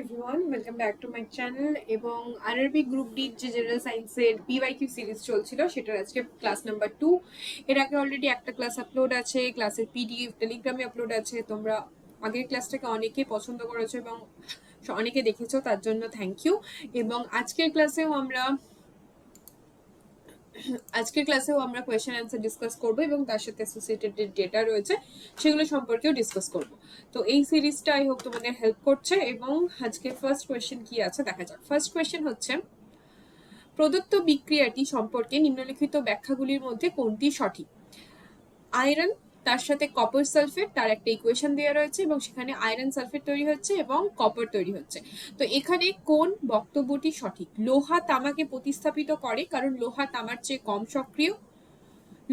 Everyone, welcome back to my channel. এবং RRB group D যে general সায়েন্সের PYQ series চলছিল, সেটার আজকে ক্লাস নাম্বার 2। এর আগে অলরেডি একটা ক্লাস আপলোড আছে, ক্লাসের পিডিএফ টেলিগ্রামে আপলোড আছে। তোমরা আগের ক্লাসটাকে অনেকেই পছন্দ করেছো এবং অনেকে দেখেছো, তার জন্য থ্যাংক ইউ। এবং আজকের ক্লাসেও আমরা কোয়েশ্চেন অ্যান্সার ডিসকাস করব এবং তার সাথে অ্যাসোসিয়েটেড ডেটা রয়েছে সেগুলো সম্পর্কেও ডিসকাস করব। তো এই সিরিজটা আই হোপ তোমাদের হেল্প করছে। এবং আজকে ফার্স্ট কোয়েশ্চেন কি আছে দেখা যাক। ফার্স্ট কোয়েশ্চেন হচ্ছে, প্রদত্ত বিক্রিয়াটি সম্পর্কে নিম্নলিখিত ব্যাখ্যাগুলির মধ্যে কোনটি সঠিক? আয়রন, তার সাথে কপার সালফেট, তার একটা ইকুয়েশন দেওয়া রয়েছে এবং সেখানে আয়রন সালফেট তৈরি হচ্ছে এবং কপার তৈরি হচ্ছে। তো এখানে কোন বক্তব্যটি সঠিক? লোহা তামাকে প্রতিস্থাপিত করে কারণ লোহা তামার চেয়ে কম সক্রিয়।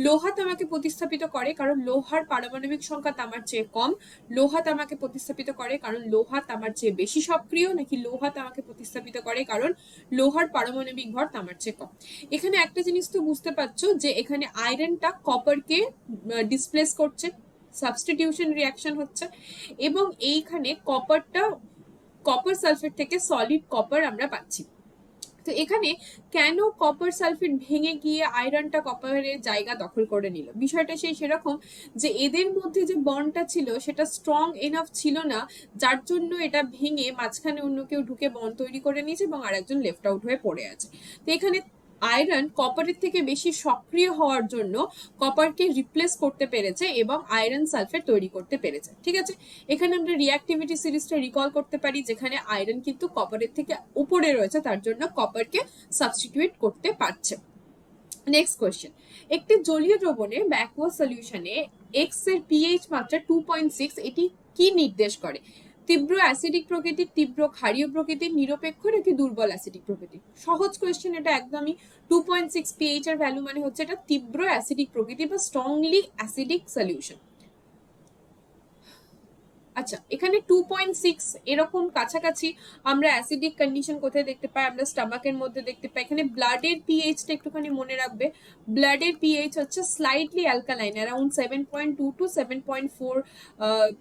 লোহা তামাকে প্রতিস্থাপিত করে কারণ লোহার পারমাণবিক সংখ্যা তামার চেয়ে কম। লোহা তামাকে প্রতিস্থাপিত করে কারণ লোহা তামার চেয়ে বেশি সক্রিয়। নাকি লোহা তামাকে প্রতিস্থাপিত করে কারণ লোহার পারমাণবিক ভর তামার চেয়ে কম। এখানে একটা জিনিস তো বুঝতে পারছো যে এখানে আয়রনটা কপারকে ডিসপ্লেস করছে, সাবস্টিটিউশন রিঅ্যাকশন হচ্ছে। এবং এইখানে কপার সালফেট থেকে সলিড কপার আমরা পাচ্ছি। তো এখানে কেন কপার সালফেট ভেঙে গিয়ে আয়রনটা কপারের জায়গা দখল করে নিল? বিষয়টা সেরকম যে এদের মধ্যে যে বন্ডটা ছিল সেটা স্ট্রং এনাফ ছিল না, যার জন্য এটা ভেঙে মাঝখানে অন্য কেউ ঢুকে বন্ড তৈরি করে নিয়েছে এবং আরেকজন লেফট আউট হয়ে পড়ে আছে। তো এখানে আয়রন কপারের থেকে বেশি সক্রিয় হওয়ার জন্য কপারকে রিপ্লেস করতে পেরেছে এবং আয়রন সালফেট তৈরি করতে পেরেছে। ঠিক আছে, এখানে আমরা রিঅ্যাক্টিভিটি সিরিজটা রিকল করতে পারি, যেখানে আয়রন কিন্তু কপারের থেকে উপরে রয়েছে, তার জন্য কপারকে সাবস্টিটিউট করতে পারছে। নেক্সট কোয়েশ্চেন, একটি জলীয় দ্রবণে বা অ্যাকুয়াস সলিউশনে এক্স এর পিএইচ মাত্রা 2.6, এটি কি নির্দেশ করে? তীব্র অ্যাসিডিক প্রকৃতির, তীব্র ক্ষারীয় প্রকৃতির, নিরপেক্ষ নাকি দুর্বল অ্যাসিডিক প্রকৃতির? সহজ কোয়েশ্চেন এটা একদমই। 2.6 পিএইচ এর ভ্যালু মানে হচ্ছে এটা তীব্র অ্যাসিডিক প্রকৃতি বা স্ট্রংলি অ্যাসিডিক সলিউশন। আচ্ছা, এখানে 2.6 এরকম কাছাকাছি আমরা অ্যাসিডিক কন্ডিশন কোথায় দেখতে পাই? আমরা স্টমাকের মধ্যে দেখতে পাই। এখানে ব্লাডের পিএইচটা একটুখানি মনে রাখবে। ব্লাডের পিএইচ হচ্ছে slightly alkaline, around 7.2 to 7.4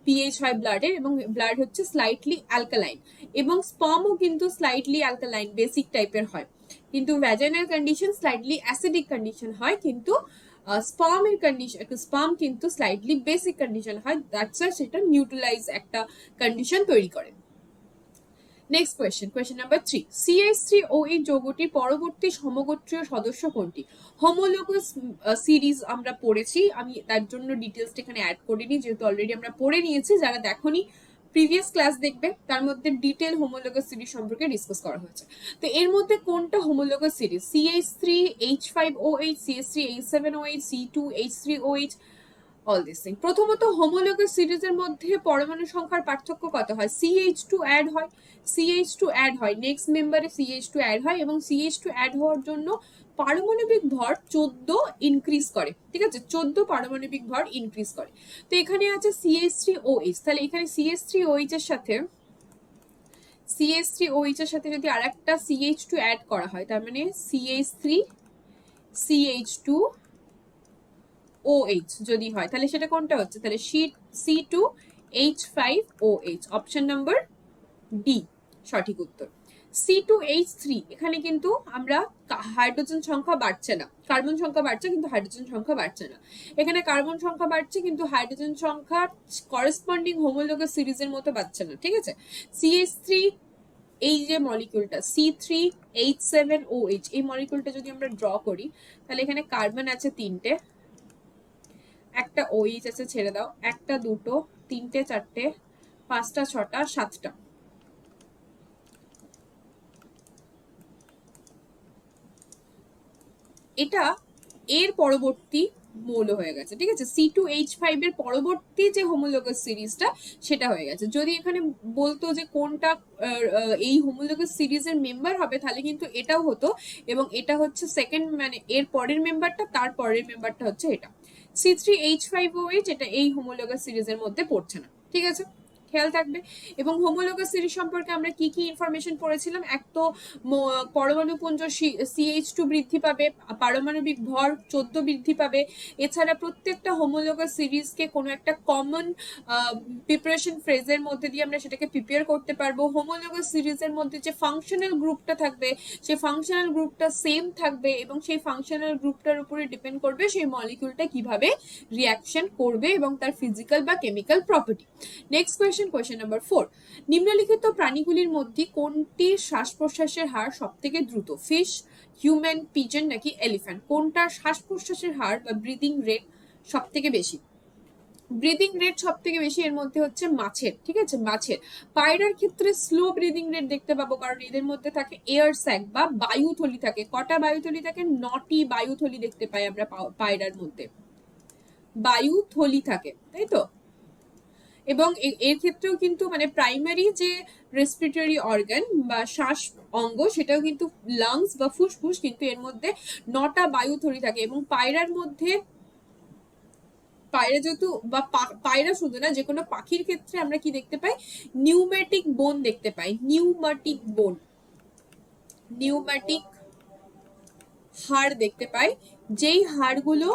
pH হয় ব্লাডের, এবং ব্লাড হচ্ছে স্লাইটলি অ্যালকালাইন। এবং স্পার্মও কিন্তু স্লাইটলি অ্যালকালাইন বেসিক টাইপের হয়, কিন্তু vaginal condition slightly acidic condition হয়, কিন্তু স্পার্মের কন্ডিশন, স্পার্ম কিন্তু স্লাইটলি বেসিক কন্ডিশন হয়, দ্যাটস ওয়াই সেটা নিউট্রালাইজ একটা কন্ডিশন তৈরি করে। নেক্সট কোয়েশ্চেন নাম্বার 3, CH3OH যৌগটির পরবর্তী সমগোত্রীয় সদস্য কোনটি? হোমোলোগাস সিরিজ আমরা পড়েছি, আমি তার জন্য ডিটেলসটা এখানে অ্যাড করিনি, যেহেতু অলরেডি আমরা পড়ে নিয়েছি। যারা দেখোনি প্রিভিয়াস ক্লাস দেখবে, তার মধ্যে ডিটেল হোমোলোগাস সিরিজ সম্পর্কে ডিসকাস করা হয়েছে। তো এর মধ্যে কোনটা homologous series? CH3H5OH, CH3H7OH, C2H3OH, all this thing. প্রথমত হোমোলোগাস সিরিজের মধ্যে পরমাণু সংখ্যার পার্থক্য কত হয়? CH2 অ্যাড হয়, CH2 অ্যাড হয়, নেক্সট মেম্বারে CH2 অ্যাড হয়, এবং CH2 অ্যাড হওয়ার জন্য পারমাণবিক ভর 14 ইনক্রিজ করে। ঠিক আছে, 14 পারমাণবিক ভর ইনক্রিজ করে। তো এখানে আছে CH3OH, তাহলে এখানে CH3OH এর সাথে যদি আরেকটা CH2 অ্যাড করা হয়, তার মানে CH3CH2OH যদি হয়, তাহলে সেটা কোনটা হচ্ছে? তাহলে C2H5OH, অপশন নাম্বার ডি সঠিক উত্তর। C2H3, এখানে কিন্তু আমরা হাইড্রোজেন সংখ্যা বাড়ছে না, কার্বন সংখ্যা বাড়ছে কিন্তু হাইড্রোজেন সংখ্যা বাড়ছে না। এখানে কার্বন সংখ্যা বাড়ছে কিন্তু হাইড্রোজেন সংখ্যা করেসপন্ডিং হোমোলোগাস সিরিজের মতো বাড়ছে না। ঠিক আছে, CH3, এই যে মলিকিউলটা C3H7OH, এই মলিকিউলটা যদি আমরা ড্র করি, তাহলে এখানে কার্বন আছে 3টে, একটা OH আছে, ছেড়ে দাও, একটা, দুটো, তিনটে, চারটে, পাঁচটা, ছটা, সাতটা। এটা এর পরবর্তী মৌল হয়ে গেছে। ঠিক আছে, C2H5 এর পরবর্তী যে হোমোলোগাস সিরিজটা সেটা হয়ে গেছে। যদি এখানে বলতো যে কোনটা এই হোমোলোগাস সিরিজের মেম্বার হবে, তাহলে কিন্তু এটাও হতো, এবং এটা হচ্ছে সেকেন্ড, মানে এর পরের মেম্বারটা, তার পরের মেম্বারটা হচ্ছে এটা। C3H5OH, এটা এই হোমোলোগাস সিরিজের মধ্যে পড়ছে না। ঠিক আছে, খেয়াল থাকবে। এবং হোমোলোগাস সিরিজ সম্পর্কে আমরা কি কি ইনফরমেশন পড়েছিলাম, এক তো পরমাণু পুঞ্জ CH2 বৃদ্ধি পাবে, পারমাণবিক ভর 14 বৃদ্ধি পাবে। এছাড়া প্রত্যেকটা হোমোলোগাস সিরিজকে কোনো একটা কমন প্রিপারেশন ফ্রেজের মধ্যে দিয়ে আমরা সেটাকে প্রিপেয়ার করতে পারবো। হোমোলোগাস সিরিজের মধ্যে যে ফাংশনাল গ্রুপটা থাকবে সেই ফাংশনাল গ্রুপটা সেম থাকবে এবং সেই ফাংশনাল গ্রুপটার উপরে ডিপেন্ড করবে সেই মলিকিউলটা কিভাবে রিয়াকশন করবে এবং তার ফিজিক্যাল বা chemical property. Next question number 4, নিম্নলিখিত প্রাণীগুলির মধ্যে কোনটির শ্বাস প্রশ্বাসের হার সব থেকে দ্রুত? ফিশ, হিউম্যান, পিজন নাকি এলিফ্যান্ট? কোনটার শ্বাস প্রশ্বাসের হার বা ব্রিদিং রেট সব থেকে বেশি? ব্রিদিং রেট সব থেকে বেশি এর মধ্যে হচ্ছে মাছের, ঠিক আছে, মাছের। পায়রার ক্ষেত্রে স্লো ব্রিদিং রেট দেখতে পাবো, কারণ এদের মধ্যে থাকে এয়ার স্যাক বা বায়ুথলি থাকে। কটা বায়ুথলি থাকে? 9টি বায়ুথলি দেখতে পাই আমরা পায়রার মধ্যে, বায়ুথলি থাকে, তাই তো। এবং এর ক্ষেত্রেও কিন্তু মানে প্রাইমারি যে রেসপিরেটরি অর্গান বা শ্বাস অঙ্গ সেটাও কিন্তু লাংস বা ফুসফুস, কিন্তু এর মধ্যে 9টা বায়ুথলি থাকে। এবং পায়রার মধ্যে, পায়রা যেহেতু বা পায়রা শুধু না, যে কোনো পাখির ক্ষেত্রে আমরা কি দেখতে পাই? নিউম্যাটিক বোন দেখতে পাই, নিউম্যাটিক বোন, নিউম্যাটিক হাড় দেখতে পাই, যেই হাড়গুলো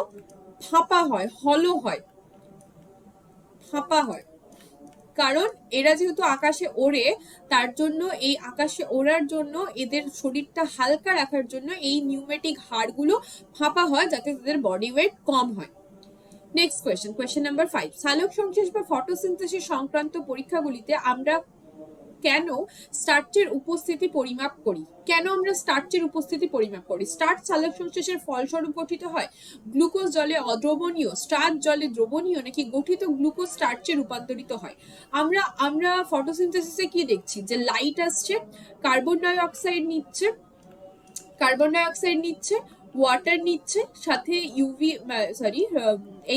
ফাঁপা হয়, হলো হয়, ফাঁপা হয়। কারণ এরা যেহেতু আকাশে ওড়ে, তার জন্য এই আকাশে ওড়ার জন্য এদের শরীরটা হালকা রাখার জন্য এই নিউম্যাটিক হাড়গুলো ফাঁপা হয়, যাতে তাদের বডি ওয়েট কম হয়। নেক্সট কোয়েশ্চেন নাম্বার 5, সালোক সংশ্লেষ বা ফটোসিনথেসিস সংক্রান্ত পরীক্ষাগুলিতে আমরা কেন স্টার্চের উপস্থিতি পরিমাপ করি? কেন আমরা স্টার্চের উপস্থিতি পরিমাপ করি? স্টার্চ সালোক সংশ্লেষের ফলস্বরূপ গঠিত হয়। গ্লুকোজ জলে অদ্রবণীয়, স্টার্চ জলে দ্রবণীয়, নাকি গঠিত গ্লুকোজ স্টার্চে রূপান্তরিত হয়? আমরা ফটোসিনথেসিসে কি দেখছি? যে লাইট আসছে, কার্বন ডাই অক্সাইড নিচ্ছে, ওয়াটার নিচ্ছে, সাথে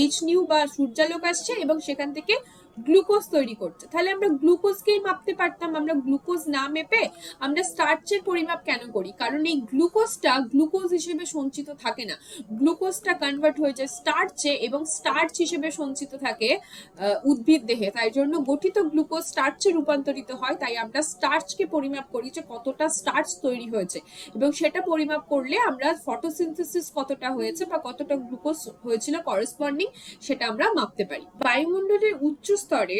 H-nu বা সূর্যালোক আসছে এবং সেখান থেকে গ্লুকোজ তৈরি করছে। তাহলে আমরা গ্লুকোজকেই মাপতে পারতাম, আমরা গ্লুকোজ না মেপে আমরা স্টার্চের পরিমাপ কেন করি? কারণ এই গ্লুকোজটা গ্লুকোজ হিসেবে সঞ্চিত থাকে না, গ্লুকোজটা কনভার্ট হয়ে যায় স্টার্চে এবং স্টার্চ হিসেবে সঞ্চিত থাকে উদ্ভিদ দেহে। তাই জন্য গঠিত গ্লুকোজ স্টার্চে রূপান্তরিত হয়। তাই আমরা স্টার্চকে পরিমাপ করি যে কতটা স্টার্চ তৈরি হয়েছে, এবং সেটা পরিমাপ করলে আমরা ফটোসিনথেসিস কতটা হয়েছে বা কতটা গ্লুকোজ হয়েছিল করেসপন্ডিং, সেটা আমরা মাপতে পারি। বায়ুমণ্ডলের উচ্চ স্তরে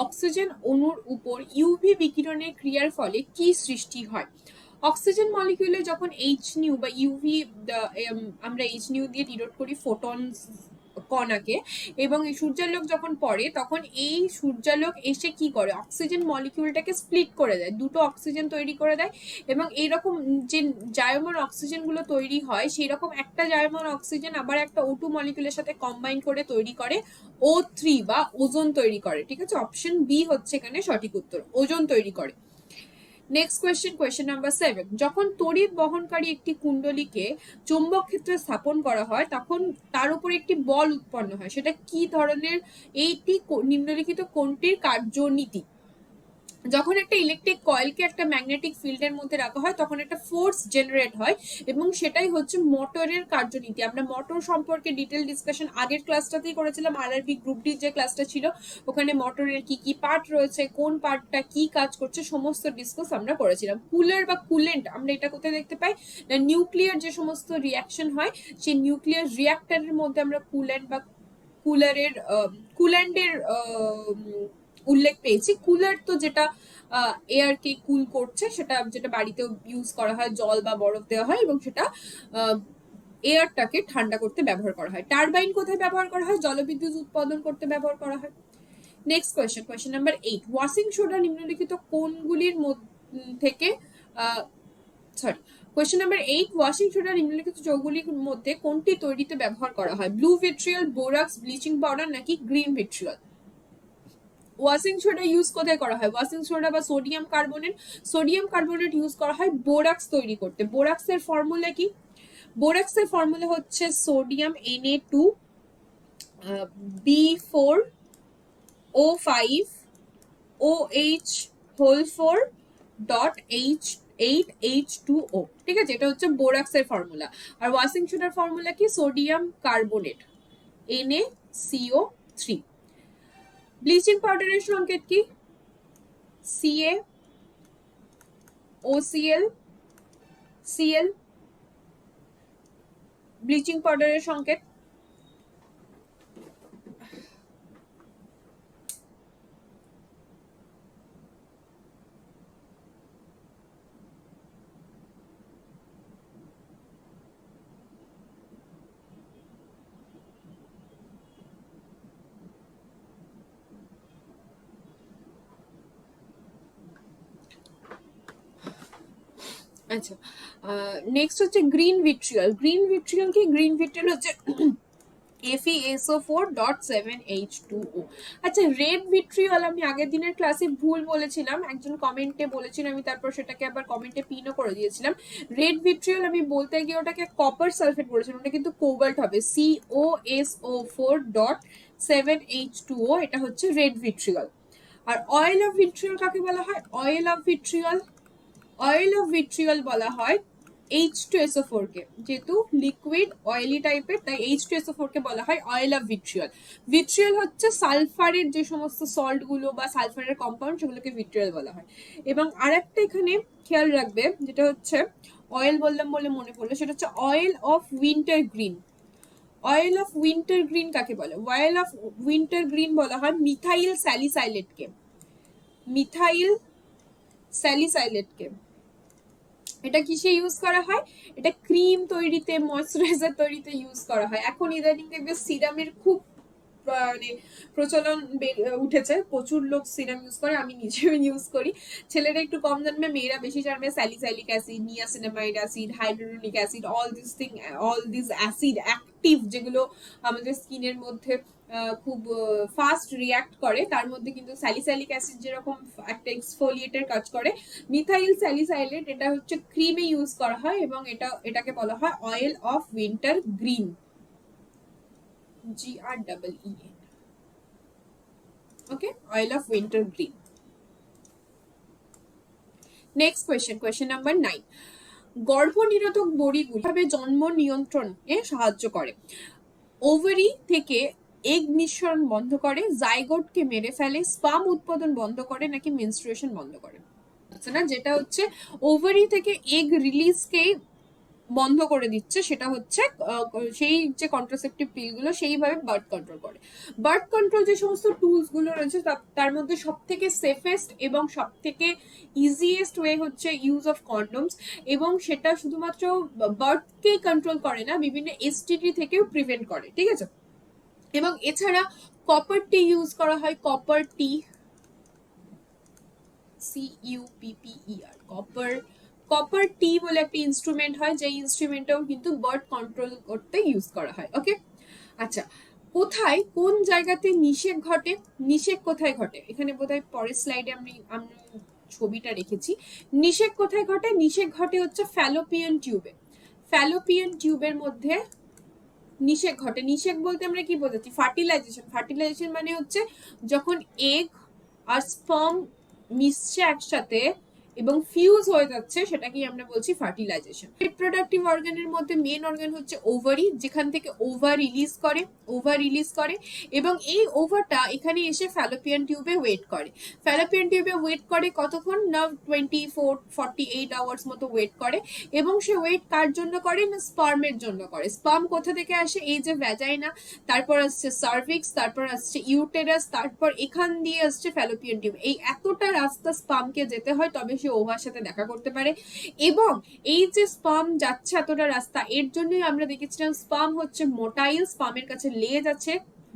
অক্সিজেন অণুর উপর ইউভি বিকিরণের ক্রিয়ার ফলে কি সৃষ্টি হয়? অক্সিজেন মলিকিউলে যখন H-nu বা ইউভি, আমরা H-nu দিয়ে ডিনোট করি ফোটন কণাকে, এবং এই সূর্যালোক যখন পড়ে তখন এই সূর্যালোক এসে কি করে? অক্সিজেন মলিকিউলটাকে স্প্লিট করে দেয়, দুটো অক্সিজেন তৈরি করে দেয়। এবং এইরকম যে জায়মান অক্সিজেন গুলো তৈরি হয়, সেই রকম একটা জায়মান অক্সিজেন আবার একটা O2 মলিকিউলের সাথে কম্বাইন করে তৈরি করে O3 বা ওজোন তৈরি করে, ঠিক আছে। অপশন বি হচ্ছে এখানে সঠিক উত্তর, ওজোন তৈরি করে। নেক্সট কোয়েশ্চেন নাম্বার 7, যখন তড়িৎ বহনকারী একটি কুণ্ডলীকে চৌম্বক ক্ষেত্রে স্থাপন করা হয় তখন তার উপর একটি বল উৎপন্ন হয়, সেটা কি ধরনের? এইটি নিম্নলিখিত কোনটির কার্যনীতি? যখন একটা ইলেকট্রিক কয়েলকে একটা ম্যাগনেটিক ফিল্ডের মধ্যে রাখা হয় তখন একটা ফোর্স জেনারেট হয়, এবং সেটাই হচ্ছে মোটরের কার্যনীতি। আমরা মোটর সম্পর্কে ডিটেল ডিসকাশন আগের ক্লাসটাতেই করেছিলাম, আরআরবি গ্রুপ ডি যে ক্লাসটা ছিল ওখানে মোটরের কি কি পার্ট রয়েছে, কোন পার্টটা কি কাজ করছে, সমস্ত ডিসকাস আমরা করেছিলাম। কুলার বা কুলেন্ট আমরা এটা কোথায় দেখতে পাই? না, নিউক্লিয়ার যে সমস্ত রিয়াকশন হয় সেই নিউক্লিয়ার রিয়াক্টরের মধ্যে আমরা কুলেন্ট বা কুল্যান্ডের উল্লেখ পেয়েছি। কুলার তো যেটা এয়ারকে কুল করছে, সেটা যেটা বাড়িতেও ইউজ করা হয়, জল বা বরফ দেওয়া হয় এবং সেটা এয়ারটাকে ঠান্ডা করতে ব্যবহার করা হয়। টারবাইন কোথায় ব্যবহার করা হয়? জলবিদ্যুৎ উৎপাদন করতে ব্যবহার করা হয়। Next question number 8, washing soda নিম্নলিখিত কোনগুলির থেকে কোয়েশ্চেন নাম্বার 8, ওয়াশিং সোডা নিম্নলিখিত যৌগগুলির মধ্যে কোনটি তৈরিতে ব্যবহার করা হয়? Blue vitriol, borax, bleaching powder নাকি green vitriol? Washing soda use কোথায় করা হয়? ওয়াশিং সোডা বা সোডিয়াম কার্বনেট ইউজ করা হয় বোরাক্স তৈরি করতে। বোরাক্সের ফর্মুলা কি? বোরাক্সের ফর্মুলা হচ্ছে sodium Na2 B4O5 OH whole 4 dot H8H2O, ঠিক আছে, এটা হচ্ছে বোরাক্সের ফর্মুলা। আর ওয়াশিং সোডার ফর্মুলা কি? Sodium carbonate NaCO3। ব্লিচিং পাউডারের সংকেত কি? CA, OCl, Cl, ব্লিচিং পাউডারের সংকেত। আচ্ছা, নেক্সট হচ্ছে গ্রিন ভিট্রিয়ল। গ্রিন ভিট্রিয়ল কি? গ্রিন ভিট্রিয়ল হচ্ছে FeSO4.7H2O। আচ্ছা, রেড ভিট্রিয়ল আমি আগের দিনের ক্লাসে ভুল বলেছিলাম, একজন কমেন্টে বলেছিলাম, আমি তারপর সেটাকে আবার কমেন্টে পিনও করে দিয়েছিলাম। রেড ভিট্রিয়ল আমি বলতে গিয়ে ওটাকে কপার সালফেট বলেছিলাম, ওটা কিন্তু কোবাল্ট হবে, COSO4.7H2O, এটা হচ্ছে রেড ভিট্রিয়ল। আর অয়েল অফ ভিট্রিয়ল কাকে বলা হয়? অয়েল অফ ভিট্রিয়ল বলা হয় H2SO4 কে, যেহেতু লিকুইড অয়েলি টাইপের, তাই H2SO4 কে বলা হয় অয়েল অফ ভিট্রিয়ল। ভিট্রিয়ল হচ্ছে সালফারের যে সমস্ত সল্ট গুলো বা সালফারের কম্পাউন্ড, সেগুলোকে ভিট্রিয়ল বলা হয়। এবং আরেকটা এখানে খেয়াল রাখবে, যেটা হচ্ছে অয়েল বললাম বলে মনে পড়লো, সেটা হচ্ছে oil of winter green. Oil of winter green কাকে বলে? অয়েল অফ উইন্টার গ্রিন বলা হয় মিথাইল স্যালিসাইলেটকে। মিথাইল স্যালিসাইলেটকে। এটা কিসে ইউজ করা হয়? এটা ক্রিম তৈরিতে, ময়শ্চারাইজার তৈরিতে ইউজ করা হয়। এখন ইদানিং দেখবে সিরামের খুব মানে প্রচলন উঠেছে, প্রচুর লোক সিরাম ইউজ করে, আমি নিজেও ইউজ করি। ছেলেরা একটু কম জানবে, মেয়েরা বেশি জানবে। Salicylic acid, niacinamide acid, hydronic acid, all this acid active, যেগুলো আমাদের স্কিনের মধ্যে খুব ফাস্ট রিয়াক্ট করে, তার মধ্যে কিন্তু স্যালিসাইলিক অ্যাসিড যেরকম একটা এক্সফোলিয়েটের কাজ করে, মিথাইল স্যালিসাইলেট এটা হচ্ছে ক্রিমে ইউজ করা হয়, এবং এটাকে বলা হয় oil of winter green, GREEN। Okay, oil of winter green. Next question number 9। গর্ভনিরোধক বড়িগুলি কিভাবে জন্ম নিয়ন্ত্রণে সাহায্য করে? ওভারি থেকে এগ নিঃসরণ বন্ধ করে, জাইগোটকে মেরে ফেলে, স্পার্ম উৎপাদন বন্ধ করে, নাকি মেনস্ট্রুয়েশন বন্ধ করে? না, যেটা হচ্ছে ওভারি থেকে এগ রিলিজকে বন্ধ করে দিচ্ছে, সেটা হচ্ছে সেই যে কন্ট্রাসেপটিভ পিলগুলো, সেইভাবে বার্থ কন্ট্রোল করে। বার্থ কন্ট্রোল যে সমস্ত টুলস গুলো রয়েছে, তার মধ্যে সব থেকে সেফেস্ট এবং সব থেকে ইজিয়েস্ট ওয়ে হচ্ছে ইউজ অফ কন্ডোমস, এবং সেটা শুধুমাত্র বার্থকেই কন্ট্রোল করে না, বিভিন্ন STD থেকেও প্রিভেন্ট করে, ঠিক আছে? এবং এছাড়া কপার টি ইউজ করা হয়, কপার টি, CUPPER, কপার টি বলে একটা ইনস্ট্রুমেন্ট হয়, যে ইনস্ট্রুমেন্টটাও কিন্তু বার্থ কন্ট্রোল করতে ইউজ করা হয়। ওকে, আচ্ছা, কোথায়, কোন জায়গাতে নিষেক ঘটে? নিষেক কোথায় ঘটে? এখানে বোধহয় পরের স্লাইডে আমি ছবিটা রেখেছি। নিষেক কোথায় ঘটে? নিষেক ঘটে হচ্ছে ফ্যালোপিয়ান টিউবে। ফ্যালোপিয়ান টিউবের মধ্যে নিষেক ঘটে। নিষেক বলতে আমরা কি বোঝাচ্ছি? ফার্টিলাইজেশন। ফার্টিলাইজেশন মানে হচ্ছে যখন এগ আর স্পার্ম মিশছে একসাথে এবং ফিউজ হয়ে যাচ্ছে, সেটাকেই আমরা বলছি ফার্টিলাইজেশন। রিপ্রোডাক্টিভ অর্গানের মধ্যে মেন অর্গান হচ্ছে ওভারি, যেখান থেকে ওভার রিলিজ করে, এবং এই ওভারটা এখানে এসে ফ্যালোপিয়ান টিউবে ওয়েট করে। ফ্যালোপিয়ান টিউবে ওয়েট করে কতক্ষণ না? 24-48 আওয়ার্স মতো ওয়েট করে। এবং সে ওয়েট কার জন্য করে? না স্পার্মের জন্য করে। স্পার্ম কোথা থেকে আসে? এই যে ভ্যাজাইনা, তারপর আসছে সার্ভিক্স, তারপর আসছে ইউটেরাস, তারপর এখান দিয়ে আসছে ফ্যালোপিয়ান টিউব। এই এতটা রাস্তা স্পার্মকে যেতে হয়, তবে সে ওভার সাথে দেখা করতে পারে। এবং এই যে স্পার্ম যাচ্ছে এতটা রাস্তা, এর জন্যই আমরা দেখেছিলাম স্পার্ম হচ্ছে মোটাইল, স্পার্মের কাছে লেজ আছে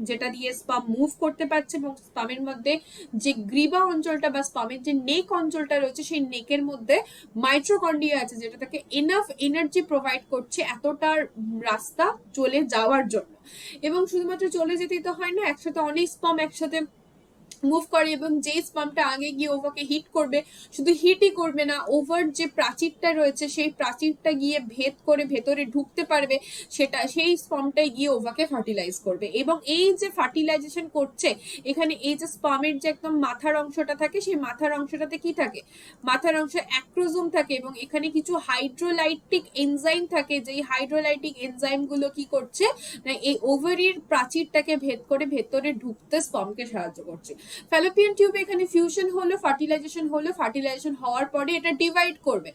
যেটা দিয়ে স্পার্ম মুভ করতে পারছে, এবং স্পার্মের মধ্যে যে গ্রিবা অঞ্চলটা বা স্পার্মের যে নেক অঞ্চলটা রয়েছে, সেই নেকের মধ্যে মাইট্রোকন্ড্রিয়া আছে, যেটা তাকে এনাফ এনার্জি প্রোভাইড করছে এতটা রাস্তা চলে যাওয়ার জন্য। এবং শুধুমাত্র চলে যেতেই তো হয় না, একসাথে অনেক স্পার্ম একসাথে মুভ করে, এবং যে স্পার্মটা আগে গিয়ে ওভারকে হিট করবে, শুধু হিটই করবে না, ওভার যে প্রাচীরটা রয়েছে সেই প্রাচীরটা গিয়ে ভেদ করে ভেতরে ঢুকতে পারবে, সেটা সেই স্পার্মটাই গিয়ে ওভারকে ফার্টিলাইজ করবে। এবং এই যে ফার্টিলাইজেশন করছে, এখানে এই যে স্পার্মের যে একদম মাথার অংশটা থাকে, সেই মাথার অংশটাতে কি থাকে? মাথার অংশে অ্যাক্রোজোম থাকে, এবং এখানে কিছু হাইড্রোলাইটিক এনজাইম থাকে, যেই হাইড্রোলাইটিক এনজাইম গুলো কি করছে না এই ওভারির প্রাচীরটাকে ভেদ করে ভেতরে ঢুকতে স্পার্মকে সাহায্য করছে। ফ্যালোপিয়ান টিউবে এখানে ফিউশন হলো, ফার্টিলাইজেশন হওয়ার পরে এটা ডিভাইড করবে,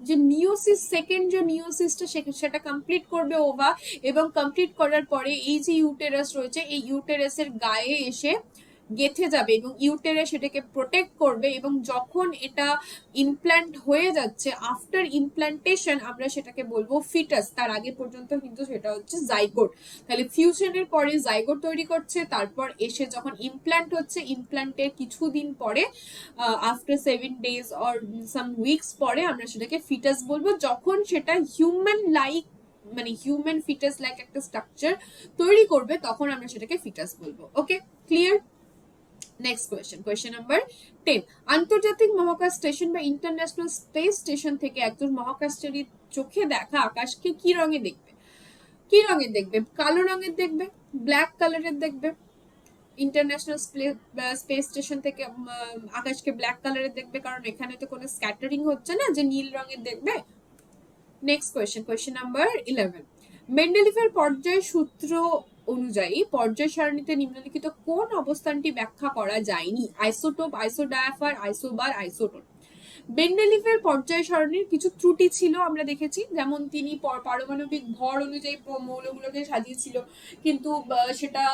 যে মিওসিস, সেকেন্ড যে মিওসিসটা সেটা কমপ্লিট করবে ওভা, এবং কমপ্লিট করার পরে এই যে ইউটেরাস রয়েছে এই ইউটেরাসের গায়ে এসে গেথে যাবে এবং ইউটেরাস সেটাকে প্রোটেক্ট করবে, এবং যখন এটা ইমপ্ল্যান্ট হয়ে যাচ্ছে, আফটার ইমপ্ল্যান্টেশন আমরা সেটাকে বলবো ফিটাস, তার আগে পর্যন্ত কিন্তু সেটা হচ্ছে জাইগোট। তাহলে ফিউশনের পরে জাইগোট তৈরি করছে, তারপর এসে যখন ইমপ্ল্যান্ট হচ্ছে, ইমপ্ল্যান্টের কিছুদিন পরে after 7 days or some weeks পরে আমরা সেটাকে ফিটাস বলবো, যখন সেটা হিউম্যান লাইক, মানে হিউম্যান ফিটাস লাইক একটা স্ট্রাকচার তৈরি করবে, তখন আমরা সেটাকে ফিটাস বলবো। ওকে, ক্লিয়ার? Next question number 10। আন্তর্জাতিক মহাকাশ স্টেশন বা ইন্টারন্যাশনাল স্পেস স্টেশন থেকে একজন মহাকাশচারীর চোখে দেখা আকাশকে কি রঙে দেখবে? কালো রঙের দেখবে, ব্ল্যাক কালারের দেখবে। ইন্টারন্যাশনাল স্পেস স্টেশন থেকে আকাশকে ব্ল্যাক কালারের দেখবে, কারণ এখানে তো কোনো স্ক্যাটারিং হচ্ছে না যে নীল রঙের দেখবে। Next question number 11। মেন্ডেলিফের পর্যায় সূত্র অনুযায়ী পর্যায় সারণীতে নিম্নলিখিত কোন অবস্থানটি ব্যাখ্যা করা যায়নি? Isotope, isodiaphere, isobar, isotone. মেন্ডেলিফের পর্যায় সারণীর কিছু ত্রুটি ছিল আমরা দেখেছি, যেমন তিনি পারমাণবিক ভর অনুযায়ী মৌলগুলোকে সাজিয়েছিল, কিন্তু সেটা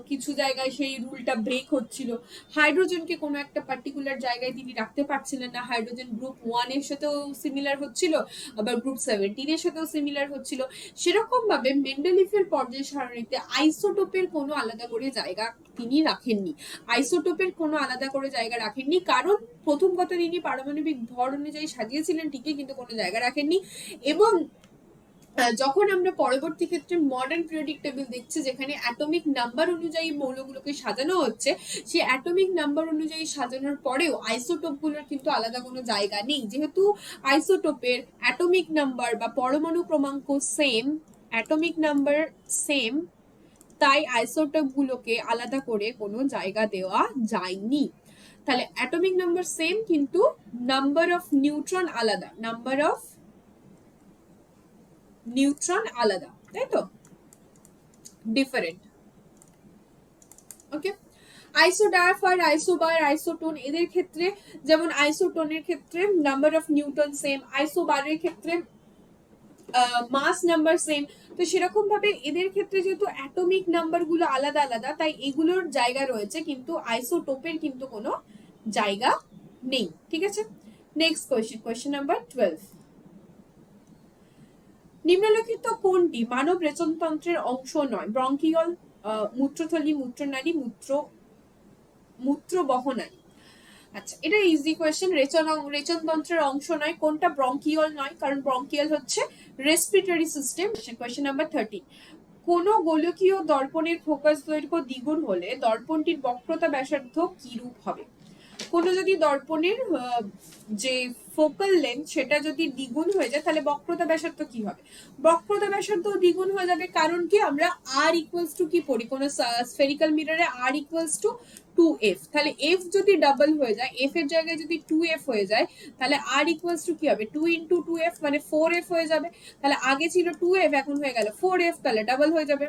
কিছু জায়গায় সেই রুলটা ব্রেক হচ্ছিল। হাইড্রোজেনকে কোনো একটা পার্টিকুলার জায়গায় তিনি রাখতে পারছিলেন না, হাইড্রোজেন গ্রুপ 1 এর সাথেও সিমিলার হচ্ছিল, আবার গ্রুপ 17 এর সাথেও সিমিলার হচ্ছিল। সেরকম ভাবে মেন্ডেলিফের পর্যায় সারণীতে আইসোটোপের কোনো আলাদা করে জায়গা তিনি রাখেননি। কারণ প্রথম কথা, তিনি পারমাণবিক ভর অনুযায়ী সাজিয়েছিলেন ঠিকই, কিন্তু কোনো জায়গা রাখেননি। এবং যখন আমরা পরবর্তী ক্ষেত্রে মডার্ন পিরিয়ডিক টেবিল দেখছি, যেখানে অ্যাটমিক নাম্বার অনুযায়ী মৌলগুলোকে সাজানো হচ্ছে, সেই অ্যাটমিক নাম্বার অনুযায়ী সাজানোর পরেও আইসোটোপগুলোর কিন্তু আলাদা কোনো জায়গা নেই। যেহেতু আইসোটোপের অ্যাটমিক নাম্বার বা পরমাণু ক্রমাঙ্ক সেম, তাই আইসোটোপগুলোকে আলাদা করে কোনো জায়গা দেওয়া যায়নি। তাহলে অ্যাটমিক নাম্বার সেম, কিন্তু নাম্বার অফ নিউট্রন আলাদা, তাই তো, ডিফারেন্ট। ওকে, আইসোডায়াফার, আইসোবার, আইসোটোন, এদের ক্ষেত্রে যেমন আইসোটোনের ক্ষেত্রে নাম্বার অফ নিউটন সেম, আইসোবারের ক্ষেত্রে মাস নাম্বার সেম। তো সেরকম ভাবে এদের ক্ষেত্রে যেহেতু অ্যাটমিক নাম্বার গুলো আলাদা আলাদা, তাই এগুলোর জায়গা রয়েছে, কিন্তু আইসোটোপের কিন্তু কোনো জায়গা নেই। ঠিক আছে, নেক্সট কোয়েশ্চেন নাম্বার 12। নিম্নলিখিত কোনটি মানব রেচনতন্ত্রের অংশ নয়? ব্রঙ্কিয়ল, মূত্রথলি, মূত্রনালী, মূত্রবহনালী। আচ্ছা, এটা ইজি কোয়েশ্চেন। রেচনতন্ত্রের অংশ নয়, কোনটা? ব্রঙ্কিয়ল নয়, কারণ ব্রঙ্কিয়ল হচ্ছে রেসপিরেটরি সিস্টেম। Question number 13। কোন গোলকীয় দর্পণের ফোকাস দৈর্ঘ্য দ্বিগুণ হলে দর্পণটির বক্রতা ব্যাসার্ধ কি রূপ হবে? কোনো যদি দর্পণের যে ফোকাল লেন্থ সেটা যদি দ্বিগুণ হয়ে যায়, তাহলে বক্রতা ব্যাসার্ধ কি হবে? বক্রতা ব্যাসার্ধ দ্বিগুণ হয়ে যাবে, কারণ কি আমরা আর ইকুয়ালস টু কি পড়ি কোনো স্ফেরিক্যাল মিররে? আর ইকুয়ালস টু 2f। তাহলে f যদি ডাবল হয়ে যায়, f এর জায়গায় যদি 2f হয়ে যায়, তাহলে আর ইকুয়ালস টু কি হবে? 2 ইন্টু 2f, মানে 4f হয়ে যাবে। তাহলে আগে ছিল 2f, এখন হয়ে গেল 4f, তাহলে ডাবল হয়ে যাবে।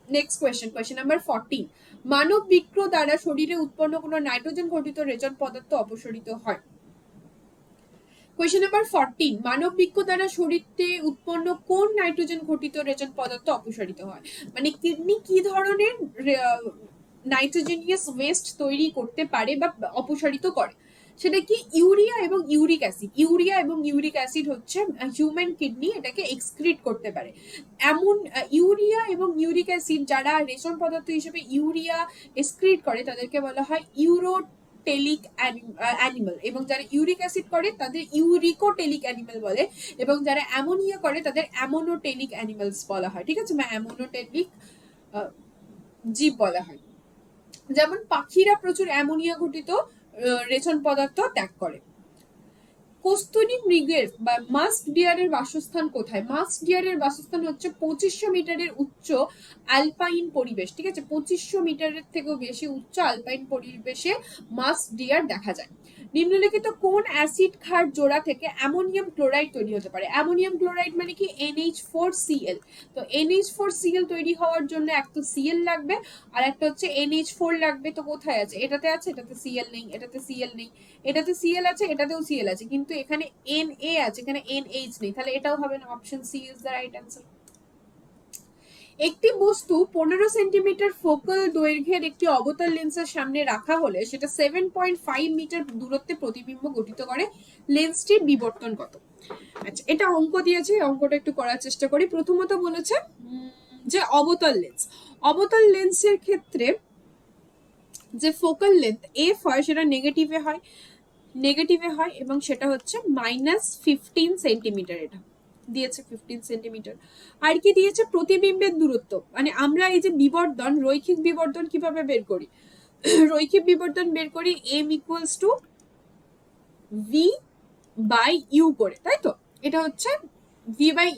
Next question number 14। মানব বৃক্ক দ্বারা শরীরে উৎপন্ন কোনো নাইট্রোজেন ঘটিত রেচন পদার্থ অপসারিত হয়? Question number 14। মানব বৃক্ক দ্বারা শরীরে উৎপন্ন কোন নাইট্রোজেন ঘটিত রেচন পদার্থ অপসারিত হয়? মানে কিডনি কি ধরনের নাইট্রোজেনিয়াস ওয়েস্ট তৈরি করতে পারে বা অপসারিত করে? সেটা কি? ইউরিয়া এবং ইউরিক অ্যাসিড হচ্ছে হিউম্যান কিডনি এটাকে এক্সক্রিট করতে পারে। এমন ইউরিয়া এবং ইউরিক অ্যাসিড যারা রেচন পদার্থ হিসেবে ইউরিয়া এক্সক্রিট করে তাদেরকে বলা হয় ইউরোটেলিক অ্যানিমাল, এবং যারা ইউরিক অ্যাসিড করে তাদের ইউরিকোটেলিক অ্যানিমাল বলে, এবং যারা অ্যামোনিয়া করে তাদের অ্যামোনোটেলিক অ্যানিমালস বলা হয়। ঠিক আছে, বা অ্যামোনোটেলিক জীব বলা হয়। যেমন পাখিরা প্রচুর অ্যামোনিয়া ঘটিত রেচন পদার্থ ত্যাগ করে। কস্তুরী মৃগের বা মাস্ক ডিয়ারের বাসস্থান কোথায়? মাস্ক ডিয়ারের বাসস্থান হচ্ছে 2500 মিটারের উচ্চ অ্যালপাইন পরিবেশ, ঠিক আছে? 2500 মিটারের থেকেও বেশি উচ্চ অ্যালপাইন পরিবেশে মাস্ক ডিয়ার দেখা যায়। নিম্নলিখিত কোন অ্যাসিড ক্ষার জোড়া থেকে অ্যামোনিয়াম ক্লোরাইড তৈরি হতে পারে? অ্যামোনিয়াম ক্লোরাইড মানে কি? NH4Cl। তো NH4Cl তৈরি হওয়ার জন্য একটা Cl লাগবে আর একটা হচ্ছে NH4 লাগবে। তো কোথায় আছে? এটাতে আছে, এটাতে Cl নেই, এটাতে Cl নেই, এটাতে Cl আছে, এটাতেও Cl আছে, কিন্তু এখানে Na আছে, এখানে NH নেই, তাহলে এটাও হবে না। Option C is the right answer. একটি বস্তু 15 সেন্টিমিটার ফোকাল দৈর্ঘ্যের একটি অবতল লেন্সের সামনে রাখা হলে সেটা 7.5 মিটার দূরত্বে প্রতিবিম্ব গঠিত করে। লেন্সটির বিবর্তন কত? আচ্ছা, এটা অঙ্ক দিয়েছে, অঙ্কটা একটু করার চেষ্টা করি। প্রথমত বলেছে যে অবতল লেন্স, অবতল লেন্সের ক্ষেত্রে যে ফোকাল লেন্থ এফ হয় সেটা নেগেটিভে হয় এবং সেটা হচ্ছে -15 সেন্টিমিটার। এটা দিয়েছে 15 সেন্টিমিটার। আর কি দিয়েছে? প্রতিবিম্বের দূরত্ব, মানে আমরা এই যে বিবর্ধন, রৈখিক বিবর্ধন কিভাবে বের করি? রৈখিক বিবর্ধন বের করি m equals to V by U করে, তাই তো? এটা হচ্ছে ভি বাই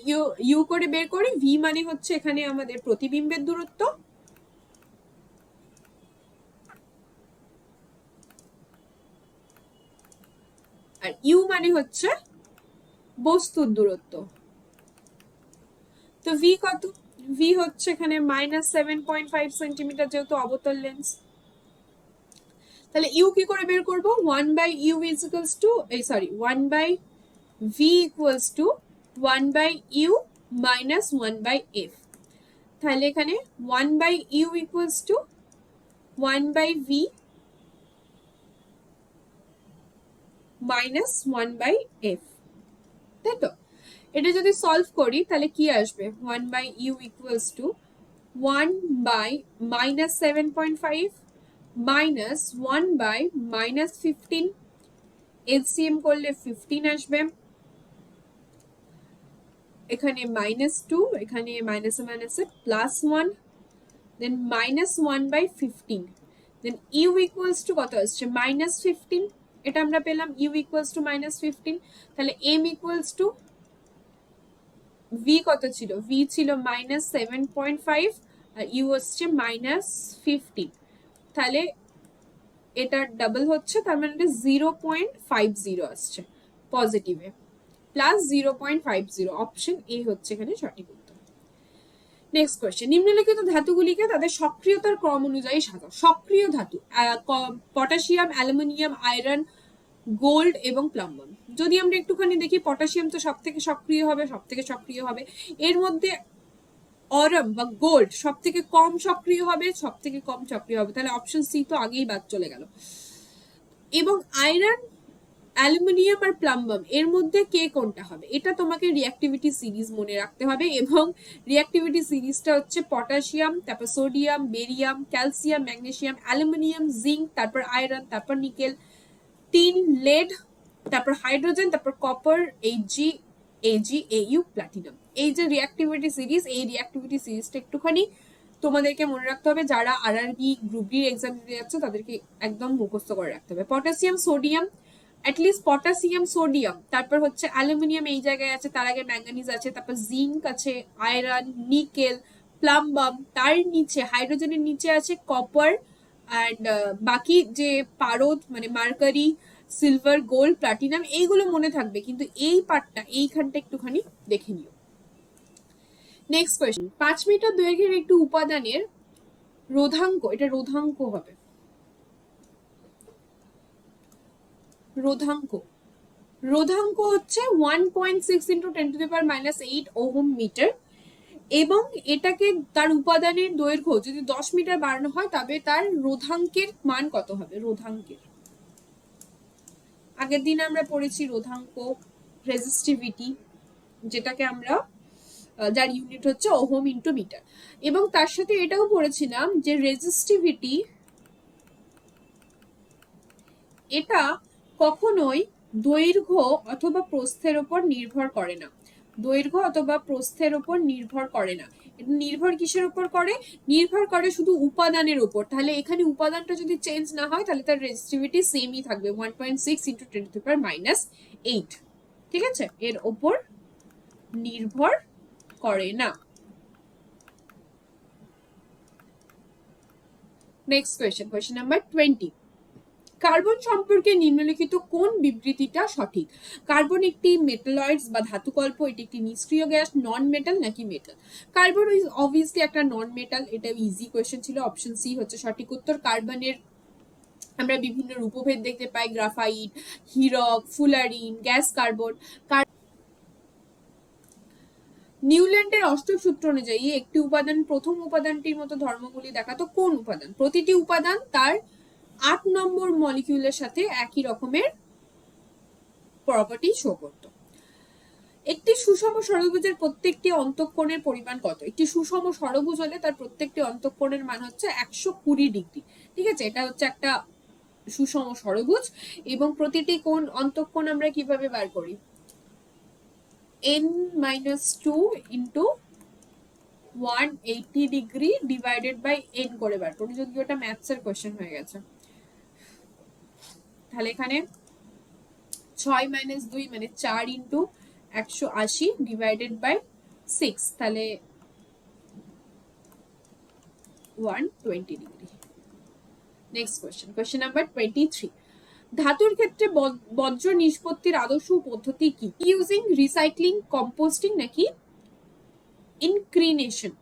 ইউ করে বের করি। ভি মানে হচ্ছে এখানে আমাদের প্রতিবিম্বের দূরত্ব, আর ইউ মানে হচ্ছে বস্তুর দূরত্ব। তো ভি কত? ভি হচ্ছে এখানে -7.5 সেন্টিমিটার, যেহেতু অবতল লেন্স। তাহলে ইউ কি করে বের করব? 1 by U is equals to 1 by V equals to 1 by U minus 1 by F. তাহলে এখানে 1 by U equals to 1 by V minus 1 by F, তাই তো? এটা যদি সলভ করি তাহলে কি আসবে? 1 by U equals to 1 by -7.5 minus 1 by -15, LCM করলে 15 আসবে, এখানে -2, এখানে মাইনাসে মাইনাসে +1, then -1 by 15, then U equals to কত আসছে? -15। এটা আমরা পেলাম ইউ ইকুয়ালস টু -15। তাহলে এম ইকুয়ালস টু ভি কত ছিল? ভি ছিল -7.5 আর ইউ হচ্ছে -15। তাহলে এটা ডাবল হচ্ছে, তার মানে এটা 0.50 আসছে পজিটিভে, +0.50। অপশন এ হচ্ছে এখানে সঠিক উত্তর। নেক্সট কোয়েশ্চেন, নিম্নলিখিত ধাতুগুলিকে তাদের সক্রিয়তার ক্রম অনুযায়ী সাজাও। সক্রিয় ধাতু পটাশিয়াম, অ্যালুমিনিয়াম, আয়রন, গোল্ড এবং প্লাম্বাম। যদি আমরা একটুখানি দেখি, পটাশিয়াম তো সব থেকে সক্রিয় হবে। এর মধ্যে অরম বা গোল্ড সব থেকে কম সক্রিয় হবে। তাহলে অপশন সি তো আগেই বাদ চলে গেল। এবং আয়রন, অ্যালুমিনিয়াম আর প্লাম্বাম এর মধ্যে কে কোনটা হবে? এটা তোমাকে রিঅ্যাক্টিভিটি সিরিজ মনে রাখতে হবে, এবং রিঅ্যাক্টিভিটি সিরিজটা হচ্ছে পটাশিয়াম, তারপর sodium, barium, calcium, magnesium, aluminium, zinc, তারপর আয়রন, তারপর নিকেল, টিন, লেড, তারপর হাইড্রোজেন, তারপর কপার, AgAu, প্লাটিনাম। এই যে রিঅ্যাক্টিভিটি সিরিজ, এই রিঅ্যাক্টিভিটি সিরিজটা একটুখানি তোমাদেরকে মনে রাখতে হবে। যারা আরআরবি গ্রুপ ডি এক্সাম দিতে যাচ্ছে তাদেরকে একদম মুখস্থ করে রাখতে হবে। Potassium, sodium, at least potassium, sodium, তারপর হচ্ছে অ্যালুমিনিয়াম এই জায়গায় আছে, তার আগে ম্যাঙ্গানিজ আছে, তারপর জিঙ্ক আছে, আয়রন, নিকেল, প্লাম্বাম, তার নিচে হাইড্রোজেনের নিচে আছে কপার, অ্যান্ড বাকি যে পারদ মানে মার্কারি, সিলভার, গোল্ড, প্লাটিনাম, এইগুলো মনে থাকবে, কিন্তু এই পার্টটা এইখানটা একটুখানি দেখে নিও। নেক্সট কোয়েশ্চেন, 5 মিটার দৈর্ঘ্যের একটি উপাদানের রোধাঙ্ক, এটা রোধাঙ্ক হবে, রোধাঙ্ক হচ্ছে 1.6 × 10⁻⁸ ওহম মিটার, এবং এটাকে তার উপাদানের দৈর্ঘ্য যদি 10 মিটার বাড়ানো হয় তবে তার রোধাঙ্কের মান কত হবে? রোধাঙ্কের আগের দিন আমরা পড়েছি রোধাঙ্ক, রেজিস্টিভিটি, যেটাকে আমরা যার ইউনিট হচ্ছে ওহম ইন্টু মিটার, এবং তার সাথে এটাও পড়েছিলাম যে রেজিস্টিভিটি এটা কখনোই দৈর্ঘ্য অথবা প্রস্থের উপর নির্ভর করে না। দৈর্ঘ্য অথবা প্রস্থের উপর নির্ভর করে না। এটা নির্ভর কিসের উপর করে? নির্ভর করে শুধু উপাদানের উপর। তাহলে এখানে উপাদানটা যদি চেঞ্জ না হয় তাহলে তার রেজিস্টিভিটি সেমই থাকবে, 1.6 ইন্টু 10⁻⁸। ঠিক আছে, এর ওপর নির্ভর করে না। Next question number 20। কার্বন সম্পর্কে নিম্নলিখিত কোন বিবৃতিটা সঠিক? কার্বন একটি মেটালয়েডস বা ধাতুকল্প, এটি একটি নিষ্ক্রিয় গ্যাস, নন মেটাল নাকি মেটাল? কার্বন ইজ অবভিয়াসলি একটা নন মেটাল, এটা ইজি কোয়েশ্চেন ছিল, অপশন সি হচ্ছে সঠিক উত্তর। কার্বনের আমরা বিভিন্ন রূপভেদ দেখতে পাই, গ্রাফাইট, হীরক, ফুলারিন, গ্যাস কার্বন। নিউল্যান্ডের অষ্টক সূত্র অনুযায়ী একটি উপাদান প্রথম উপাদানটির মতো ধর্মগুলি দেখাতো কোন উপাদান? প্রতিটি উপাদান তার 8 নম্বর মলিকিউলের সাথে একই রকমের প্রপার্টি শো করত। একটি সুষম ষড়ভুজের প্রত্যেকটি অন্তঃকোণের পরিমাণ কত? একটি সুষম ষড়ভুজ হলে তার প্রত্যেকটি অন্তঃকোণের মান হচ্ছে 120 ডিগ্রি। ঠিক আছে, এটা হচ্ছে একটা সুষম ষড়ভুজ এবং প্রতিটি কোণ অন্তঃকোণ আমরা কিভাবে বার করি? n-2 into 180 degree divided by n করে বার করি, যদি ওটা ম্যাথসের কোয়েশ্চেন হয়ে গেছে। তাহলে এখানে 6 - 2 মানে 4 ইন্টু 180 ডিভাইডেড বাই 6, তাহলে 120 ডিগ্রি। Next question number 23। ধাতুর ক্ষেত্রে বজ্র নিষ্পত্তির আদর্শ পদ্ধতি কি? ইউজিং রিসাইক্লিং, কম্পোস্টিং নাকি ইনক্রিনেশন?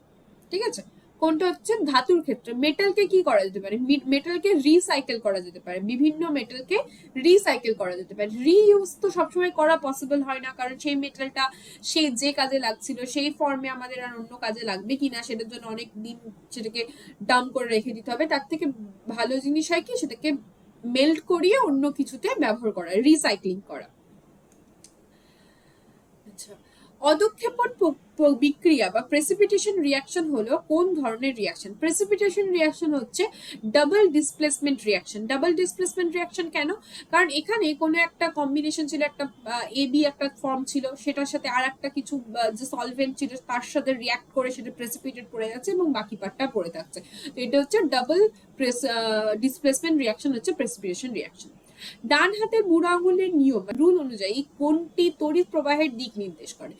ঠিক আছে, কোনটা হচ্ছে ধাতুর ক্ষেত্রে? মেটালকে কি করা যেতে পারে? মেটালকে রিসাইকেল করা যেতে পারে, বিভিন্ন মেটালকে রিসাইকেল করা যেতে পারে। রিইউজ তো সবসময় করা পসিবল হয় না, কারণ সেই মেটালটা সে যে কাজে লাগছিল সেই ফর্মে আমাদের আর অন্য কাজে লাগবে কিনা সেটার জন্য অনেক দিন সেটাকে ডাম্প করে রেখে দিতে হবে। তার থেকে ভালো জিনিস হয় কি, সেটাকে মেল্ট করিয়ে অন্য কিছুতে ব্যবহার করা, রিসাইক্লিং করা। আচ্ছা, অদক্ষেপণ বিক্রিয়া বা প্রেসিপিটেশন রিঅ্যাকশন হলো কোন ধরনের রিঅ্যাকশন? প্রেসিপিটেশন রিঅ্যাকশন হচ্ছে double displacement reaction. Double displacement reaction কেন? কারণ এখানে কোনো একটা কম্বিনেশন ছিল, একটা এবি একটা ফর্ম ছিল, সেটার সাথে আর একটা কিছু যে সলভেন্ট ছিল তার সাথে রিঅ্যাক্ট করে সেটা প্রেসিপিটেট পড়ে যাচ্ছে এবং বাকি পার্টটা পড়ে থাকছে। তো এটা হচ্ছে ডাবল ডিসপ্লেসমেন্ট রিঅ্যাকশন, হচ্ছে প্রেসিপিটেশন রিঅ্যাকশন। ডান হাতের বুড়ো আঙুলের নিয়ম রুল অনুযায়ী কোনটি তড়িৎ প্রবাহের দিক নির্দেশ করে?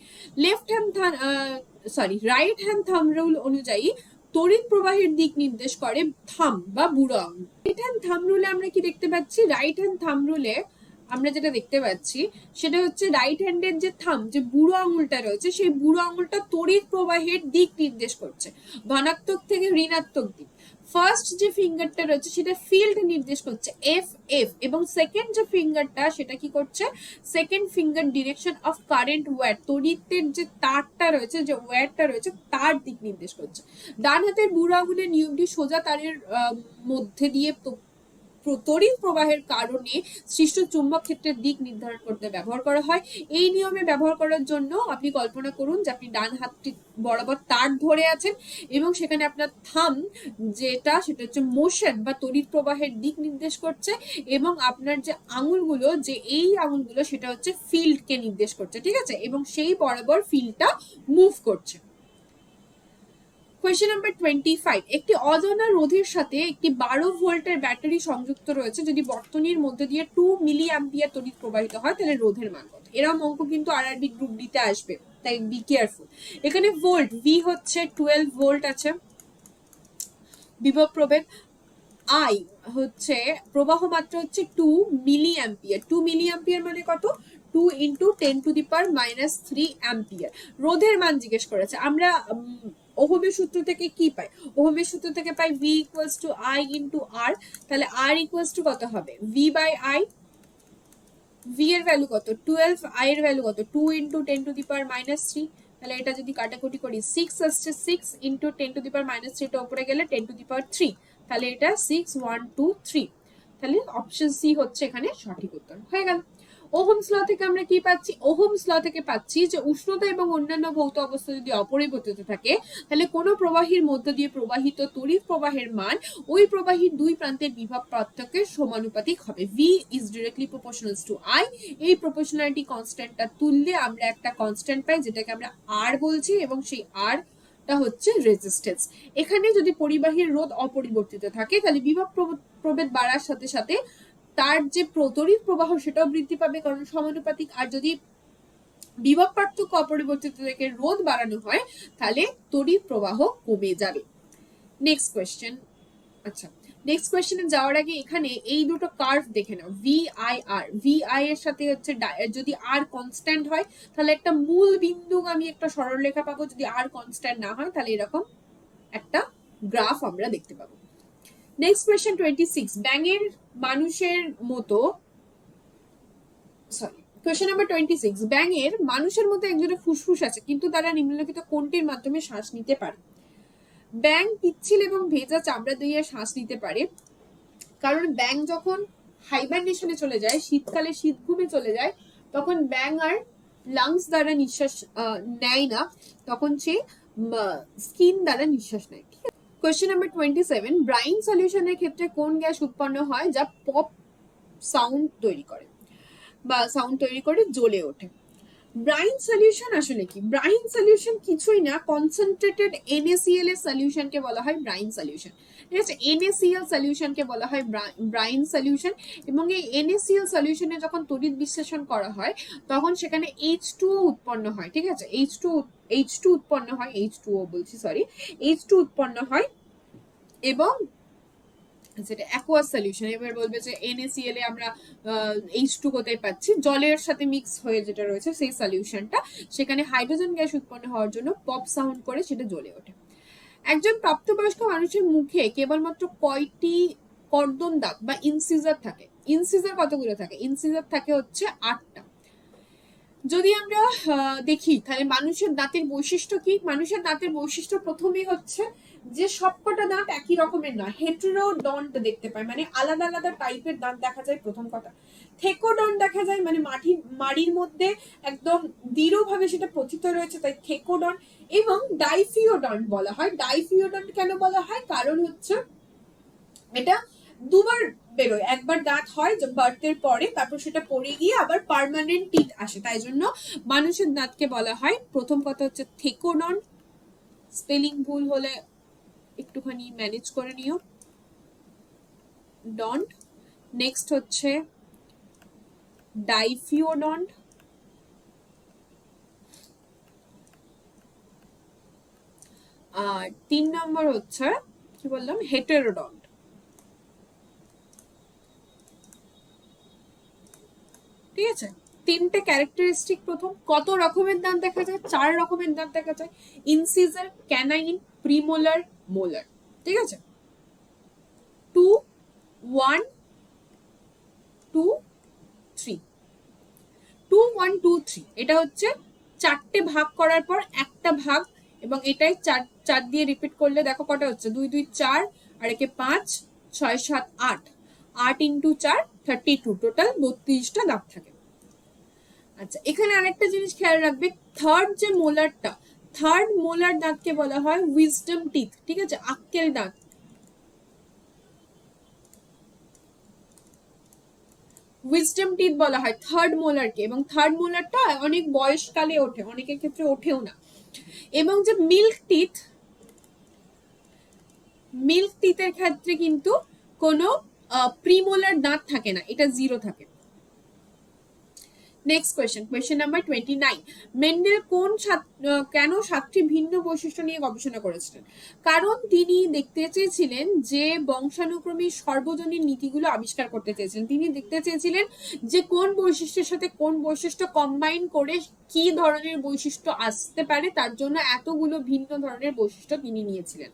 রাইট হ্যান্ড থাম রুল অনুযায়ী তড়িৎ প্রবাহের দিক নির্দেশ করে থাম বা বুড়ো আঙুল। রাইট হ্যান্ড থাম রুলে আমরা কি দেখতে পাচ্ছি? রাইট হ্যান্ড থাম রুলে আমরা যেটা দেখতে পাচ্ছি সেটা হচ্ছে রাইট হ্যান্ডের যে থাম, যে বুড়ো আঙুলটা রয়েছে, সেই বুড়ো আঙুলটা তড়িৎ প্রবাহের দিক নির্দেশ করছে, ধনাত্মক থেকে ঋণাত্মক দিক। ফার্স্ট যে ফিঙ্গারটা রয়েছে সেটা ফিল্ড নির্দেশ করছে, এফ এফ, এবং সেকেন্ড যে ফিঙ্গারটা সেটা কি করছে? Second finger direction of current wire, তড়িতের যে তারটা রয়েছে, যে ওয়্যারটা রয়েছে তার দিক নির্দেশ করছে। ডান হাতের বুড়ো আঙুলের নিয়মটি সোজা তারের মধ্যে দিয়ে তড়িৎ প্রবাহের কারণে সৃষ্ট চুম্বক ক্ষেত্রের দিক নির্ধারণ করতে ব্যবহার করা হয়। এই নিয়মে ব্যবহার করার জন্য আপনি কল্পনা করুন যে আপনি ডান হাতটি বরাবর তার ধরে আছেন এবং সেখানে আপনার থাম যেটা সেটা হচ্ছে মোশন বা তড়িৎ প্রবাহের দিক নির্দেশ করছে, এবং আপনার যে আঙুলগুলো, যে এই আঙুলগুলো সেটা হচ্ছে ফিল্ডকে নির্দেশ করছে। ঠিক আছে, এবং সেই বরাবর ফিল্ডটা মুভ করছে। Question number 25। একটি অজানা রোধের সাথে একটি 12 ভোল্টের ব্যাটারি সংযুক্ত রয়েছে, যদি বর্তনীর মধ্যে দিয়ে 2 মিলি অ্যাম্পিয়ার তড়িৎ প্রবাহিত হয় তাহলে রোধের মান কত? এরকম অঙ্ক কিন্তু আরআরবি গ্রুপ ডি তে আসবে, তাই বি কেয়ারফুল। এখানে ভোল্ট ভি হচ্ছে 12 ভোল্ট আছে, বিভব প্রভেদ আই হচ্ছে প্রবাহ মাত্রা হচ্ছে 2 মিলি অ্যাম্পিয়ার। 2 মিলি অ্যাম্পিয়ার মানে কত? 2 ইন্টু 10⁻³ অ্যাম্পিয়ার। রোধের মান জিজ্ঞেস করেছে। আমরা ওহমের সূত্র থেকে কি পাই? ওহমের সূত্র থেকে পাই V equals to I into R। তাহলে R ইকুয়ালস টু কত হবে? V by I। V এর ভ্যালু কত? 12। I এর ভ্যালু কত? 2 ইন্টু 10⁻³ তাহলে এটা যদি কাটাকুটি করি 6 আসছে, 6 ইন্টু 10⁻³ এটা উপরে গেলে 10⁻3, তাহলে এটা 6 1 2 3। তাহলে অপশন সি হচ্ছে এখানে সঠিক উত্তর। হয়ে গেল। ওহমস ল থেকে আমরা কি পাচ্ছি? ওহমস ল থেকে পাচ্ছি যে উষ্ণতা এবং অন্যান্য ভৌত অবস্থা যদি অপরিবর্তিত থাকে তাহলে কোনো প্রবাহীর মধ্য দিয়ে প্রবাহিত তড়িৎ প্রবাহের মান ওই প্রবাহীর দুই প্রান্তের বিভব পার্থক্যের সমানুপাতিক হবে। V is directly proportional to I। এই প্রপোর্শনালিটি কনস্ট্যান্টটা তুললে আমরা একটা কনস্ট্যান্ট পাই যেটাকে আমরা R বলছি, এবং সেই R টা হচ্ছে রেজিস্ট্যান্স। এখানে যদি পরিবাহীর রোধ অপরিবর্তিত থাকে তাহলে বিভব প্রভেদ বাড়ার সাথে সাথে তার যে তড়িৎ প্রবাহ সেটাও বৃদ্ধি পাবে, কারণ সমানুপাতিক। আর যদি বিভব পার্থক্য অপরিবর্তিত থেকে রোধ বাড়ানো হয় তাহলে তড়িৎ প্রবাহ কমে যাবে। Next question. আচ্ছা, নেক্সট কোয়েশ্চেনে যাওয়ার আগে এখানে এই দুটো কার্ভ দেখে নাও, VIR। VI এর সাথে হচ্ছে যদি R কনস্ট্যান্ট হয় তাহলে একটা মূল বিন্দু আমি একটা সরলরেখা পাবো, যদি R কনস্ট্যান্ট না হয় তাহলে এরকম একটা গ্রাফ আমরা দেখতে পাবো। নেক্সট কোয়েশ্চেন 26, ব্যাঙের মানুষের মতো, সরি, কোয়েশ্চেন নাম্বার 26, ব্যাঙের মানুষের মতো একজনের ফুসফুস আছে কিন্তু তারা নিম্নলিখিত কোনটির মাধ্যমে শ্বাস নিতে পারে? ব্যাঙ পিচ্ছিল এবং ভেজা চামড়া দিয়ে শ্বাস নিতে পারে, কারণ ব্যাঙ যখন হাইবারনেশনে চলে যায়, শীতকালে শীত ঘুমে চলে যায়, তখন ব্যাঙ আর লাংস দ্বারা নিঃশ্বাস নেয় না, তখন সে স্কিন দ্বারা নিঃশ্বাস নেয়। ঠিক আছে। কোয়েশ্চেন নাম্বার 27, ব্রাইন সলিউশনের ক্ষেত্রে কোন গ্যাস উৎপন্ন হয় যা পপ সাউন্ড তৈরি করে বা সাউন্ড তৈরি করে জ্বলে ওঠে? ব্রাইন সলিউশন আসলে কি? ব্রাইন সলিউশন কিছুই না, কনসেন্ট্রেটেড NaCl এর সলিউশনকে বলা হয় ব্রাইন সলিউশন। ঠিক আছে, NaCl সলিউশনকে বলা হয় ব্রাইন সলিউশন। এবং এই NaCl সলিউশনে যখন তড়িৎ বিশ্লেষণ করা হয় তখন সেখানে H2O উৎপন্ন হয়। ঠিক আছে, H2 উৎপন্ন হয়, H2O বলছি, সরি, H2 উৎপন্ন হয়, এবং যেটা অ্যাকোয়াস সলিউশন। এবার বলবে যে NaCl এ আমরা H2 কোথায় পাচ্ছি? জলের সাথে মিক্স হয়ে যেটা রয়েছে সেই সলিউশনটা, সেখানে হাইড্রোজেন গ্যাস উৎপন্ন হওয়ার জন্য পপ সাউন্ড করে সেটা জ্বলে ওঠে। একজন প্রাপ্তবয়স্ক মানুষের মুখে কেবলমাত্র কয়টি কর্দম দাগ বা ইনসিজার থাকে? ইনসিজার কতগুলো থাকে? ইনসিজার থাকে হচ্ছে 8টা। যদি আমরা দেখি তাহলে মানুষের দাঁতের বৈশিষ্ট্য কি? মানুষের দাঁতের বৈশিষ্ট্য প্রথমেই হচ্ছে যে সবকটা দাঁত একই রকমের নয়, হেটেরোডন্ট দেখতে পাই, মানে আলাদা আলাদা টাইপের দাঁত দেখা যায় প্রথম কথা। থেকোডন্ট দেখা যায়, মানে মাড়ির মধ্যে একদম দৃঢ়ভাবে সেটা প্রথিত রয়েছে, তাই থেকোডন্ট। এবং ডাইফিওডন্ট বলা হয়। ডাইফিওডন্ট কেন বলা হয়? কারণ হচ্ছে এটা দুবার বেরোয়, একবার দাঁত হয় বার্থের পরে, তারপর সেটা পড়ে গিয়ে আবার পার্মানেন্ট টিথ আসে, তাই জন্য মানুষের দাঁতকে বলা হয়, প্রথম কথা হচ্ছে থেকোডন্ট। স্পেলিং ভুল হলে একটুখানি ম্যানেজ করে নিও, ডন্ট। নেক্সট হচ্ছে ডাইফিওডন্ট, আর 3 নম্বর হচ্ছে কি বললাম, হেটেরোডন্ট। ঠিক আছে, 3টে ক্যারেক্টারিস্টিক। প্রথম, কত রকমের দাঁত দেখা যায়? 4 রকমের দাঁত দেখা যায়, ইনসিজার, ক্যানাইন, প্রিমোলার, মোলার। ঠিক আছে, 2 1 2 3, 2 1 2 3, এটা হচ্ছে 4টে ভাগ করার পর একটা ভাগ, এবং এটাই 4 দিয়ে রিপিট করলে দেখো কটা হচ্ছে, 2 2 4, আর একে 5 6 7 8, 8 ইন্টু 4 32, টোটাল 32টা দাঁত থাকে। আচ্ছা, এখানে আরেকটা জিনিস খেয়াল রাখবে, থার্ড যে মোলারটা, থার্ড মোলার দাঁতকে বলা হয় উইজডম টিথ। ঠিক আছে, আক্কেল দাঁত। উইজডম টিথ বলা হয় থার্ড মোলারকে, এবং থার্ড মোলারটা অনেক বয়সকালে ওঠে, অনেকের ক্ষেত্রে ওঠেও না। এবং যে মিল্ক টিথের ক্ষেত্রে কিন্তু কোনো প্রিমোলার দাঁত থাকে না, এটা 0 থাকে। Next question, question number 29, Mendel কেন 7টি ভিন্ন বৈশিষ্ট্য নিয়ে গবেষণা করেছিলেন? কারণ তিনি দেখতে চেয়েছিলেন যে বংশানুক্রমী সর্বজনীন নীতিগুলো আবিষ্কার করতে চেয়েছিলেন। তিনি দেখতে চেয়েছিলেন যে কোন বৈশিষ্ট্যের সাথে কোন বৈশিষ্ট্য কম্বাইন করে কি ধরনের বৈশিষ্ট্য আসতে পারে, তার জন্য এতগুলো ভিন্ন ধরনের বৈশিষ্ট্য তিনি নিয়েছিলেন।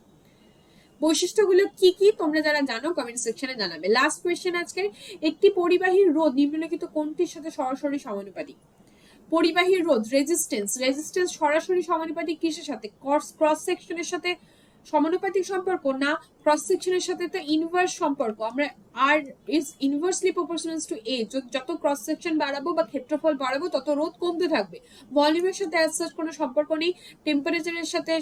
বৈশিষ্ট্যগুলো কি কি তোমরা যারা জানো কমেন্ট সেকশনে জানাবে। লাস্ট কোয়েশ্চেন আজকের, একটি পরিবাহীর রোধ নিম্নলিখিত কোনটির সাথে সরাসরি সমানুপাতিক? পরিবাহীর রোধ রেজিস্ট্যান্স সরাসরি সমানুপাতিক কিসের সাথে? ক্রস সেকশনের সাথে সমানুপাতিক সম্পর্ক না ক্রস সেকশনের সাথে তো ইনভার্স সম্পর্ক, আমরা আর ইজ ইনভার্সলি প্রপোর্শনাল টু এ, যত ক্রস সেকশন বাড়াবো বা ক্ষেত্রফল বাড়াবো তত রোধ কমতে থাকবে। ভলিউমের সাথে অ্যাজ সাচ কোনো সম্পর্ক নেই, টেম্পারেচারের সাথে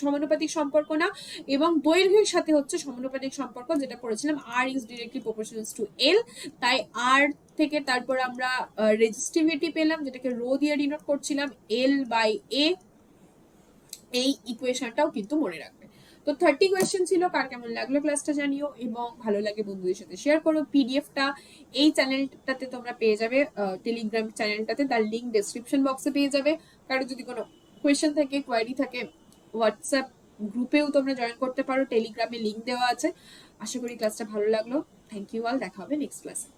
সমানুপাতিক সম্পর্ক না, এবং দৈর্ঘ্যের সাথে হচ্ছে সমানুপাতিক সম্পর্ক, যেটা পড়েছিলাম আর ইজ ডিরেক্টলি প্রপোর্শনাল টু এল। তাই আর থেকে তারপর আমরা রেজিস্টিভিটি পেলাম, যেটাকে রো দিয়ে ডিনোট করছিলাম, এল বাই এ। এই ইকুয়েশনটাও কিন্তু মনে রাখবে। তো 30 কোয়েশ্চেন ছিল। কার কেমন লাগলো ক্লাসটা জানিও, এবং ভালো লাগে বন্ধুদের সাথে শেয়ার করো। পিডিএফটা এই চ্যানেলটাতে তোমরা পেয়ে যাবে, টেলিগ্রাম চ্যানেলটাতে, তার লিঙ্ক ডেসক্রিপশন বক্সে পেয়ে যাবে। কারো যদি কোনো কোয়েশ্চেন থাকে, কোয়ারি থাকে, হোয়াটসঅ্যাপ গ্রুপেও তোমরা জয়েন করতে পারো, টেলিগ্রামে লিঙ্ক দেওয়া আছে। আশা করি ক্লাসটা ভালো লাগলো। থ্যাংক ইউ অল, দেখা হবে নেক্সট ক্লাসে।